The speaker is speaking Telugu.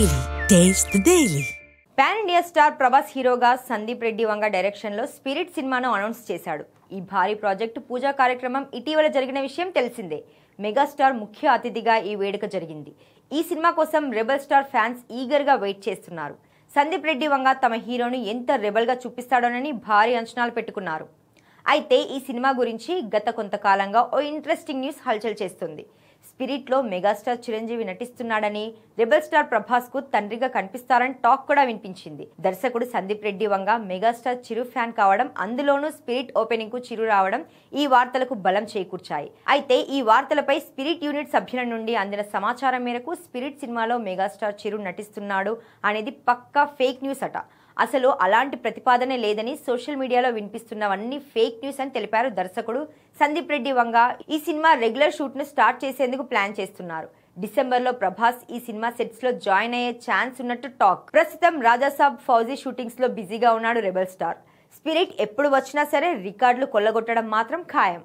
Daily. Taste the Daily. Pan India star Prabhas హీరోగా సందీప్ రెడ్డి వంగ డైరెక్షన్ లో స్పిరిట్ సినిమాను అనౌన్స్ చేశాడు. ఈ భారీ ప్రాజెక్టు పూజా కార్యక్రమం ఇటీవల జరిగిన విషయం తెలిసిందే. మెగాస్టార్ ముఖ్య అతిథిగా ఈ వేడుక జరిగింది. ఈ సినిమా కోసం రెబల్ స్టార్ ఫ్యాన్స్ ఈగర్ గా వెయిట్ చేస్తున్నారు. సందీప్ రెడ్డి వంగ తమ హీరోను ఎంత రెబల్ గా చూపిస్తాడోనని భారీ అంచనాలు పెట్టుకున్నారు. అయితే ఈ సినిమా గురించి గత కొంతకాలంగా ఓ ఇంట్రెస్టింగ్ న్యూస్ హల్చల్ చేస్తుంది. స్పిరిట్ లో మెగాస్టార్ చిరంజీవి నటిస్తున్నాడని, రెబల్ స్టార్ ప్రభాస్ కు తండ్రిగా కనిపిస్తారని టాక్ కూడా వినిపించింది. దర్శకుడు సందీప్ రెడ్డి వంగ మెగాస్టార్ చిరు ఫ్యాన్ కావడం, అందులోనూ స్పిరిట్ ఓపెనింగ్ కు చిరు రావడం ఈ వార్తలకు బలం చేకూర్చాయి. అయితే ఈ వార్తలపై స్పిరిట్ యూనిట్ సభ్యుల నుండి అందిన సమాచారం మేరకు స్పిరిట్ సినిమాలో మెగాస్టార్ చిరు నటిస్తున్నాడు అనేది పక్కా ఫేక్ న్యూస్ అట. అసలు అలాంటి ప్రతిపాదనే లేదని సోషల్ మీడియాలో వినిపిస్తున్నవన్నీ ఫేక్ న్యూస్ అని తెలిపారు దర్శకుడు సందీప్ రెడ్డి వంగ. ఈ సినిమా రెగ్యులర్ షూట్ ను స్టార్ట్ చేసేందుకు ప్లాన్ చేస్తున్నారు. డిసెంబర్ లో ప్రభాస్ ఈ సినిమా సెట్స్ లో జాయిన్ అయ్యే ఛాన్స్ ఉన్నట్టు టాక్. ప్రస్తుతం రాజాసాబ్, ఫౌజీ షూటింగ్స్ లో బిజీగా ఉన్నాడు రెబల్ స్టార్. స్పిరిట్ ఎప్పుడు వచ్చినా సరే రికార్డులు కొల్లగొట్టడం మాత్రం ఖాయం.